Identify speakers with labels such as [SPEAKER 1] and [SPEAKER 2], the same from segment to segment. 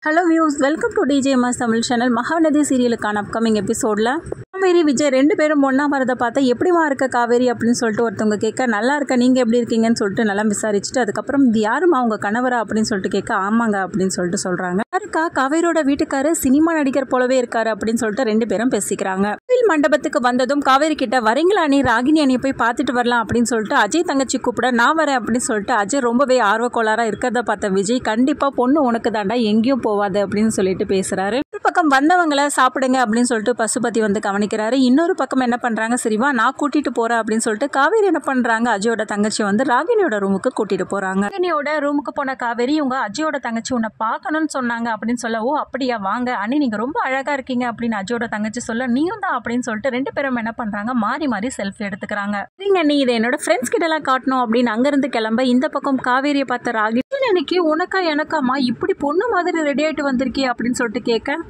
[SPEAKER 1] Hello views, welcome to DJMS Tamil channel. Mahanadi சீரியலுக்கான upcoming எபிசோடில் காவேரி விஜய் 2 பேரும் ஒன்றா வரதை பார்த்தா எப்படிமா இருக்க காவேரி அப்படின்னு சொல்லிட்டு ஒருத்தவங்க கேட்க, நல்லா இருக்க, நீங்கள் எப்படி இருக்கீங்கன்னு சொல்லிட்டு நல்லா விசாரிச்சுட்டு அதுக்கப்புறம் இது யாருமா அவங்க கணவரா அப்படின்னு சொல்லிட்டு கேட்க, ஆமாங்க அப்படின்னு சொல்லிட்டு சொல்கிறாங்க. யாருக்கா? காவேரியோட வீட்டுக்காரர் சினிமா நடிகர் போலவே இருக்காரு அப்படின்னு சொல்லிட்டு 2 பேரும் பேசிக்கிறாங்க. கோவில் மண்டபத்துக்கு வந்ததும் காவேரி கிட்ட, வரீங்களா நீ ராகினி அணியை போய் பார்த்துட்டு வரலாம் அப்படின்னு சொல்லிட்டு அஜய் தங்கச்சி கூப்பிட, நான் வரேன் அப்படின்னு சொல்லிட்டு அஜய் ரொம்பவே ஆர்வக்கோளாரா இருக்கிறத பார்த்த விஜய், கண்டிப்பாக பொண்ணு உனக்கு தாண்டா, எங்கேயும் போவாது அப்படின்னு சொல்லிட்டு பேசுறாரு. ஒரு பக்கம் வந்தவங்களை சாப்பிடுங்க அப்படின்னு சொல்லிட்டு பசுபதி வந்து கவனிக்கிறாரு. இன்னொரு பக்கம் என்ன பண்றாங்க, சரிவா நான் கூட்டிட்டு போறேன் அப்படின்னு சொல்லிட்டு காவேரி என்ன பண்றாங்க, அஜயோட தங்கச்சி வந்து ராகினியோட ரூமுக்கு கூட்டிட்டு போறாங்க. ராகினியோட ரூமுக்கு போன காவேரி, உங்க அஜயோட தங்கச்சி உன்னை பார்க்கணும்னு சொன்னாங்க அப்படின்னு சொல்ல, ஓ அப்படியா, வாங்க அண்ணி, நீங்க ரொம்ப அழகா இருக்கீங்க அப்படின்னு அஜயோட தங்கச்சி சொல்ல, நீயும் தான் அப்படின்னு சொல்லிட்டு 2 பேரும் என்ன பண்றாங்க, மாறி மாறி செல்ஃபி எடுத்துக்கிறாங்க. சரிங்க நீ இதை என்னோட ஃப்ரெண்ட்ஸ் கிட்ட எல்லாம் காட்டணும் அப்படின்னு அங்கிருந்து கிளம்ப, இந்த பக்கம் காவேரியை பார்த்த ராகினி, எனக்கு உனக்கா எனக்காமா இப்படி பொண்ணு மாதிரி ரெடி ஆயிட்டு வந்திருக்கே அப்படின்னு சொல்லிட்டு கேட்க,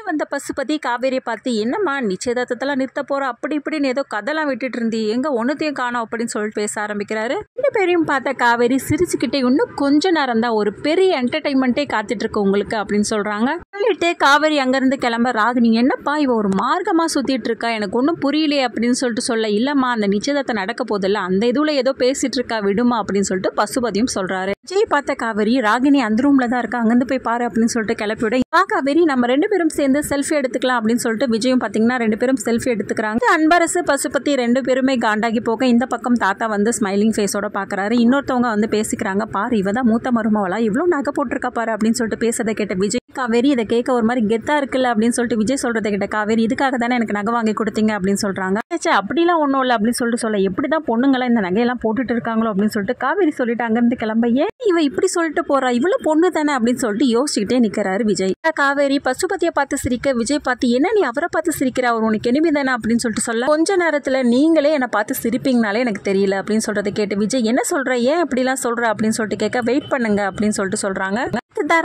[SPEAKER 1] வந்த பசுபதி காவேரியை பார்த்து, என்னம்மா நிச்சயதார்த்தத்தெல்லாம் நிறுத்த போற அப்படி இப்படின்னு ஏதோ கதெல்லாம் விட்டுட்டு இருந்தி, எங்க ஒன்னுத்தையும் காணோம் அப்படின்னு சொல்லிட்டு பேச ஆரம்பிக்கிறாரு. 2 பேரையும் பார்த்த காவேரி சிரிச்சுக்கிட்டே, இன்னும் கொஞ்ச நேரம் தான், ஒரு பெரிய என்டர்டைன்மெண்ட்டே காத்துட்டு இருக்கு உங்களுக்கு அப்படின்னு சொல்றாங்க. சொல்லிட்டு காவேரி அங்கிருந்து கிளம்ப, ராகினி என்னப்பா இவ ஒரு மார்க்கமா சுத்திட்டு இருக்கா, எனக்கு ஒன்றும் புரியலையே அப்படின்னு சொல்லிட்டு சொல்ல, இல்லம்மா அந்த நிச்சயதார்த்தம் நடக்க போதில்ல, அந்த இதுல ஏதோ பேசிட்டு இருக்கா, விடுமா அப்படின்னு சொல்லிட்டு பசுபதியும் சொல்றாரு. விஜய் பார்த்த காவேரி, ராகினி அந்த ரூம்ல தான் இருக்கா, அங்கிருந்து போய் பாரு அப்படின்னு சொல்லிட்டு கிளப்பி விட, காவேரி நம்ம 2 பேரும் சேர்ந்து செல்ஃபி எடுத்துக்கலாம் அப்படின்னு சொல்லிட்டு விஜயும் பாத்தீங்கன்னா 2 பேரும் செல்ஃபி எடுத்துக்கிறாங்க. அன்பரசு பசுபதி 2 பேருமே காண்டாகி போக, இந்த பக்கம் தாத்தா வந்து ஸ்மைலிங் ஃபேஸோட பாக்குறாரு. இன்னொருத்தவங்க வந்து பேசிக்கிறாங்க, பாரு இவதான் மூத்த மருமவளா, இவ்வளவு நகை போட்டிருக்கா பாரு அப்படின்னு சொல்லிட்டு பேசதை கேட்ட விஜய், காவேரி இதை கேட்க ஒரு மாதிரி கெத்தா இருக்குல்ல அப்படின்னு சொல்லிட்டு விஜய் சொல்றதை கேட்ட காவேரி, இதுக்காக தானே எனக்கு நகை வாங்கி கொடுத்தீங்க அப்படின்னு சொல்றாங்க. அப்படிலாம் ஒன்றும் இல்லை அப்படின்னு சொல்லிட்டு சொல்ல, எப்படிதான் பொண்ணுங்களா இந்த நகையெல்லாம் போட்டுட்டு இருக்காங்களோ அப்படின்னு சொல்லிட்டு காவேரி சொல்லிட்டு அங்கிருந்து கிளம்ப, ஏன் இவ இப்படி சொல்லிட்டு போறா, இவ்வளவு பொண்ணு தானே அப்படின்னு சொல்லிட்டு யோசிச்சுக்கிட்டே நிக்கிறாரு விஜய். காவேரி பசுபதியை பார்த்து சிரிக்க, விஜய் பார்த்து, என்ன நீ அவரை பார்த்து சிரிக்கிற, அவர் உனக்கு எனிமி தானே அப்படின்னு சொல்லிட்டு சொல்ல, கொஞ்ச நேரத்துல நீங்களே என்னை பார்த்து சிரிப்பீங்கனாலே எனக்கு தெரியல அப்படின்னு சொல்றதை கேட்டு விஜய், என்ன சொல்ற, ஏன் இப்படிலாம் சொல்ற அப்படின்னு சொல்லிட்டு கேட்க, வெயிட் பண்ணுங்க அப்படின்னு சொல்லிட்டு சொல்றாங்க.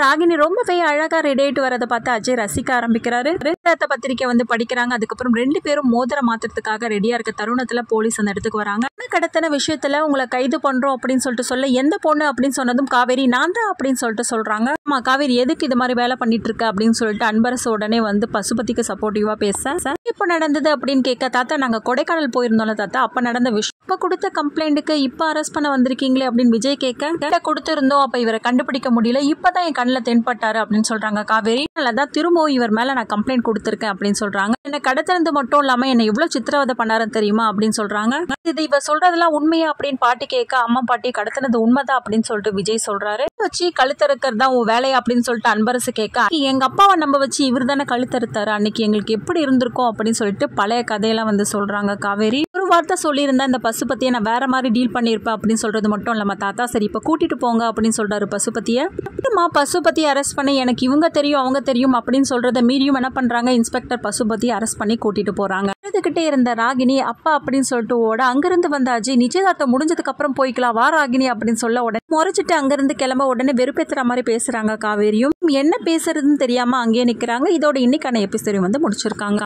[SPEAKER 1] ராகினி ரொம்பவே அழகா ரெடி ஆயிட்டு வரதை பார்த்து அஜய் ரசிக்க ஆரம்பிக்கிறாரு. பத்திரிக்கை வந்து படிக்கிறாங்க. அதுக்கப்புறம் 2 பேரும் மோதிர மாத்திரத்துக்காக ரெடியா இருக்க தருணத்துல போலீஸ் அந்த இடத்துக்கு வராங்க. கடத்தின விஷயத்துல உங்களை கைது பண்றோம் அப்படின்னு சொல்லிட்டு சொல்ல, எந்த பொண்ணு அப்படின்னு சொன்னதும் காவேரி, நான் தான் அப்படின்னு சொல்லிட்டு சொல்றாங்க. ஆமா காவேரி எதுக்கு இது மாதிரி வேலை பண்ணிட்டு இருக்க அப்படின்னு சொல்லிட்டு அன்பரசு உடனே வந்து பசுபதிக்கு சப்போர்ட்டிவா பேச, இப்ப நடந்தது அப்படின்னு கேட்க, தாத்தா நாங்க கொடைக்கானல் போயிருந்தோம்ல தாத்தா, அப்ப நடந்த விஷயம், இப்ப கொடுத்த கம்ப்ளைண்ட்டுக்கு இப்ப அரெஸ்ட் பண்ண வந்திருக்கீங்களே அப்படின்னு விஜய் கேட்க, கொடுத்திருந்தோம் அப்ப இவரை கண்டுபிடிக்க முடியல, இப்பதான் என் கண்ணில் தென்பட்டாரு அப்படின்னு சொல்றாங்க காவேரி. தான் திரும்பவும் இவர் மேல நான் கம்ப்ளைண்ட் கொடுத்திருக்கேன் அப்படின்னு சொல்றாங்க. என்ன கடத்தினது மட்டும் இல்லாம என்ன எவ்வளவு சித்திரவதை பண்ணாரு தெரியுமா அப்படின்னு சொல்றாங்க. இது இவ சொல்றதெல்லாம் உண்மையா அப்படின்னு பாட்டி கேட்க, அம்மா பாட்டி கடத்தினது உண்மைதான் அப்படின்னு சொல்லிட்டு விஜய் சொல்றாரு. வச்சு கழுத்தறுக்கிறது தான் உன் வேலையா அப்படின்னு சொல்லிட்டு அன்பரசு கேட்க, எங்க அப்பாவை நம்ப வச்சு இவர் தானே கழுத்தறுத்தாரு, அன்னைக்கு எங்களுக்கு எப்படி இருந்திருக்கும் அப்படின்னு சொல்லிட்டு பழைய கதையெல்லாம் வந்து சொல்றாங்க காவேரி. ஒரு வார்த்தை சொல்லியிருந்தா இந்த பசுபதியை நான் வேற மாதிரி டீல் பண்ணியிருப்பேன் அப்படின்னு சொல்றது மட்டும் இல்லாம, தாத்தா சரி இப்ப கூட்டிட்டு போங்க அப்படின்னு சொல்றாரு பசுபதியை. பசுபதி அரெஸ்ட் பண்ணி எனக்கு இவங்க தெரியும் அவங்க தெரியும் அப்படின்னு சொல்றத மீறியும் என்ன பண்றாங்க, இன்ஸ்பெக்டர் பசுபதி அரெஸ்ட் பண்ணி கூட்டிட்டு போறாங்க. எழுதுகிட்டே இருந்த ராகினி அப்பா அப்படின்னு சொல்லிட்டு ஓட, அங்கிருந்து வந்த அஜய், நிச்சயதார்த்தம் முடிஞ்சதுக்கு அப்புறம் போய்க்கலாம் வா ராகினி அப்படின்னு சொல்ல, உடனே முறைச்சிட்டு அங்கிருந்து கிளம்ப, உடனே வெறுப்பேத்துற மாதிரி பேசுறாங்க காவேரியும். என்ன பேசுறதுன்னு தெரியாம அங்கேயே நிக்கிறாங்க. இதோட இன்னைக்கான எபிசோட் வந்து முடிச்சிருக்காங்க.